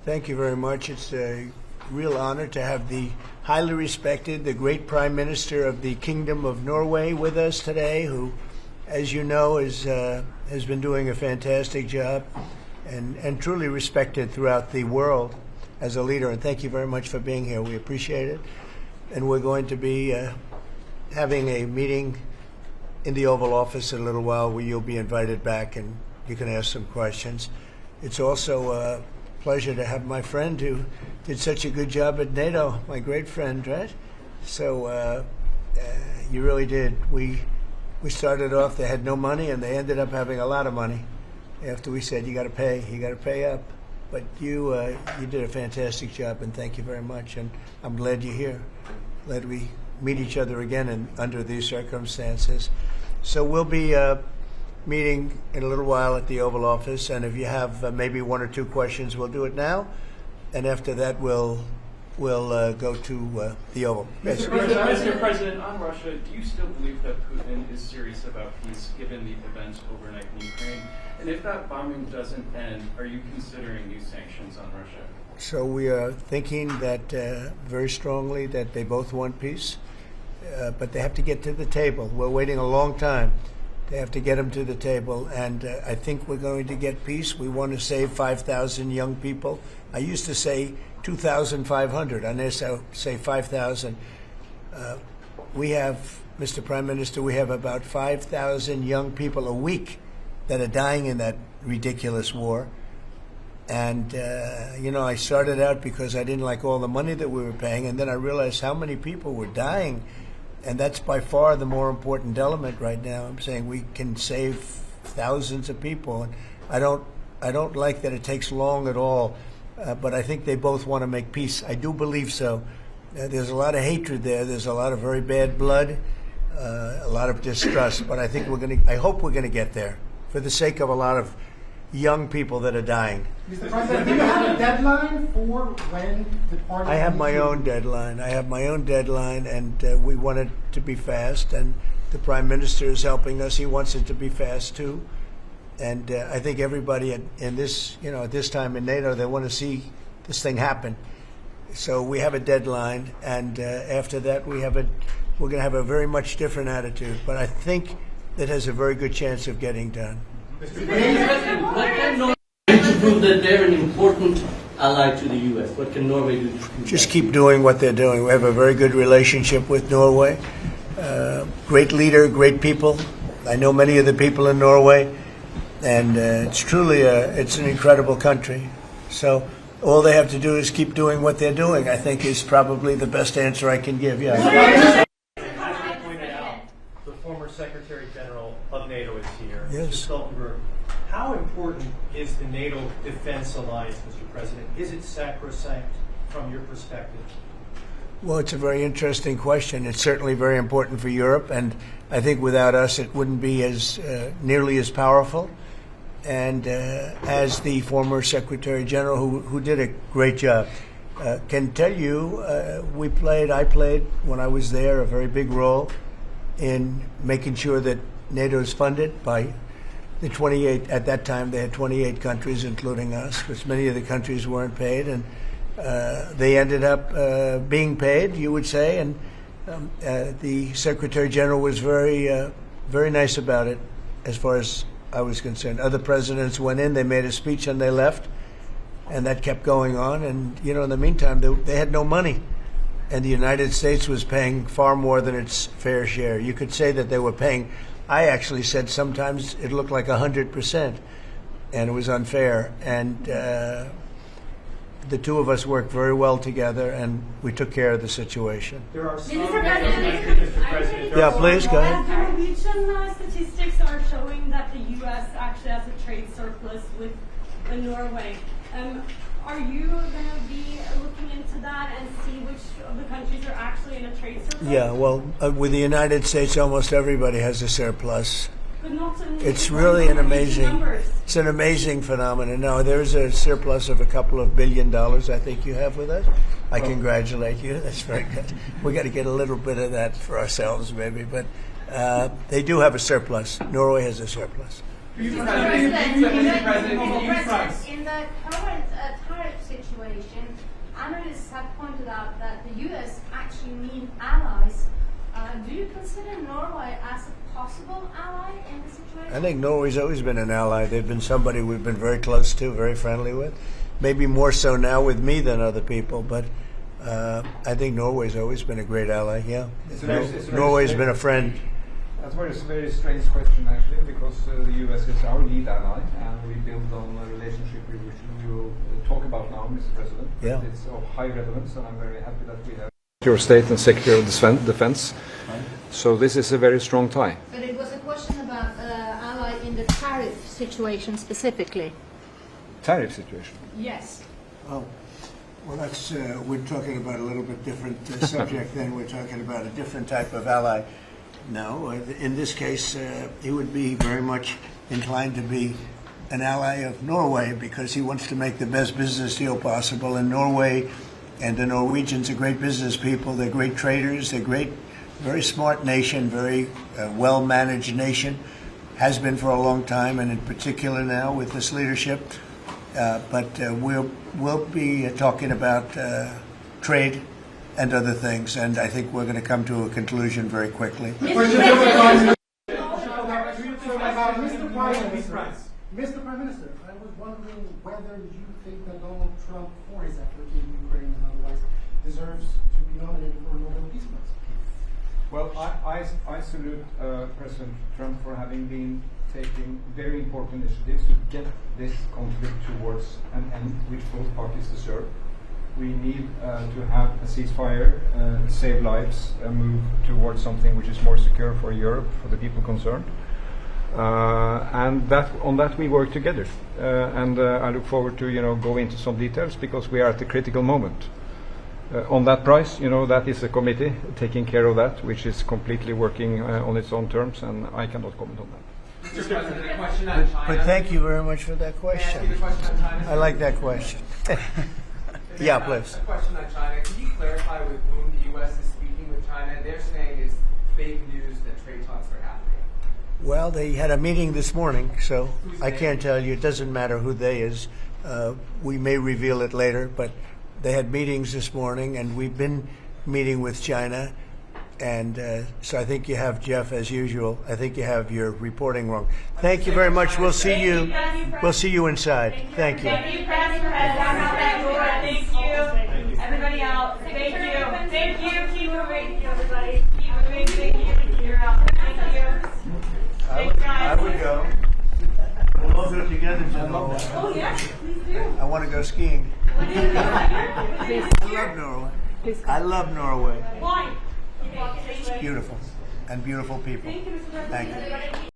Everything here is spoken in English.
Thank you very much. It's a real honor to have the highly respected, the great Prime Minister of the Kingdom of Norway with us today, who, as you know, has been doing a fantastic job and truly respected throughout the world as a leader. And thank you very much for being here. We appreciate it. And we're going to be having a meeting in the Oval Office in a little while where you'll be invited back and you can ask some questions. It's also a pleasure to have my friend who did such a good job at NATO, my great friend, right? So you really did. We started off, they had no money, and they ended up having a lot of money after we said, you got to pay up. But you did a fantastic job, and thank you very much. And I'm glad you're here. Glad we meet each other again under these circumstances. So we'll be meeting in a little while at the Oval Office, and if you have maybe one or two questions, we'll do it now, and after that we'll go to the Oval. Yes. Mr. President, on Russia, do you still believe that Putin is serious about peace given the events overnight in Ukraine? And if that bombing doesn't end, are you considering new sanctions on Russia? So we are thinking that very strongly that they both want peace, but they have to get to the table. We're waiting a long time. They have to get them to the table, and I think we're going to get peace. We want to save 5,000 young people. I used to say 2,500. I now say 5,000. We have, Mr. Prime Minister, we have about 5,000 young people a week that are dying in that ridiculous war. And, I started out because I didn't like all the money that we were paying, and then I realized how many people were dying. And that's by far the more important element right now. I'm saying we can save thousands of people. And I don't like that it takes long at all, but I think they both want to make peace. I do believe so. There's a lot of hatred there. There's a lot of very bad blood, a lot of distrust. But I think I hope we're going to get there for the sake of a lot of young people that are dying. Mr. President, do you have a deadline for when the party? I have my own deadline. And we want it to be fast. And the Prime Minister is helping us. He wants it to be fast too. And I think everybody in this, at this time in NATO, they want to see this thing happen. So we have a deadline, and after that, we're going to have a very much different attitude. But I think it has a very good chance of getting done. Mr. President, what can Norway do to prove that they're an important ally to the U.S.? What can Norway do to prove Just keep doing what they're doing. We have a very good relationship with Norway. Great leader, great people. I know many of the people in Norway, and it's truly it's an incredible country. So all they have to do is keep doing what they're doing, I think, is probably the best answer I can give. Yeah. As you pointed out, the former Secretary General of NATO is here. Yes. Mr. Stoltenberg, how important is the NATO defense alliance, Mr. President? Is it sacrosanct from your perspective? Well, it's a very interesting question. It's certainly very important for Europe, and I think without us it wouldn't be as nearly as powerful. And as the former Secretary General, who did a great job, can tell you, I played when I was there a very big role in making sure that NATO is funded by the 28. At that time, they had 28 countries, including us, because many of the countries weren't paid, and they ended up being paid, you would say. And the Secretary General was very, very nice about it, as far as I was concerned. Other presidents went in, they made a speech, and they left, and that kept going on. And in the meantime, they had no money. And the United States was paying far more than its fair share. You could say that they were paying, I actually said sometimes it looked like 100%, and it was unfair. And the two of us worked very well together, and we took care of the situation. There are some Mr. President. Yeah, please, go ahead. Norwegian statistics are showing that the U.S. actually has a trade surplus with Norway. Are you going to be looking into that and see which of the countries are actually in a trade surplus? Yeah, well, with the United States, almost everybody has a surplus. But not It's really an amazing, numbers. it's an amazing phenomenon. No, there's a surplus of a couple of $1 billion, I think you have with us. I congratulate you. That's very good. We got to get a little bit of that for ourselves, maybe. But they do have a surplus. Norway has a surplus. Mr. President, in the current tariff situation, situation. Analysts have pointed out that the US actually need allies. Do you consider Norway as a possible ally in this situation? I think Norway's always been an ally. They've been somebody we've been very close to, very friendly with. Maybe more so now with me than other people, but I think Norway's always been a great ally, yeah. Norway's been a friend. That's a very strange question, actually, because the US is our lead ally, and we build on a relationship which we will talk about now, Mr. President. Yeah. It's of high relevance, and I'm very happy that we have Secretary of State and Secretary of Defense. So this is a very strong tie. But it was a question about ally in the tariff situation specifically. Tariff situation. Yes. Oh, well, that's we're talking about a little bit different subject then. We're talking about a different type of ally. No, in this case, he would be very much inclined to be an ally of Norway because he wants to make the best business deal possible. And Norway and the Norwegians are great business people. They're great traders. They're great, very smart nation, very well-managed nation. Has been for a long time, and in particular now with this leadership. But we'll be talking about trade and other things, and I think we're going to come to a conclusion very quickly. Mr. Prime Minister, I was wondering whether you think that Donald Trump, for his effort in Ukraine and otherwise, deserves to be nominated for a Nobel Peace Prize. Well, I salute President Trump for having been taking very important initiatives to get this conflict towards an end which both parties deserve. We need to have a ceasefire, save lives, move towards something which is more secure for Europe, for the people concerned. And on that we work together. And I look forward to go into some details because we are at a critical moment. On that price, that is a committee taking care of that, which is completely working on its own terms, and I cannot comment on that. Mr. President, a question on China. But thank you very much for that question. May I ask you the question on China? I like that question. Yeah, please. A question on China. Can you clarify with whom the U.S. is speaking with China? They're saying it's fake news that trade talks are happening. Well, they had a meeting this morning, so I can't tell you. It doesn't matter who they is. We may reveal it later, but they had meetings this morning, and we've been meeting with China. And so I think you have, Jeff, as usual, I think you have your reporting wrong. Thank you very much. We'll see you. We'll see you inside. Thank you. Thank you, press for heads down out that door. Thank you. Everybody out. Thank you. Thank you. Keep moving, everybody. Keep moving. Thank you. You're out. Thank you. I would go. We'll all go together, gentlemen. Oh, yes, please do. I want to go skiing. I love Norway. I love Norway. Why? It's beautiful. And beautiful people. Thank you, Mr. President. Thank you.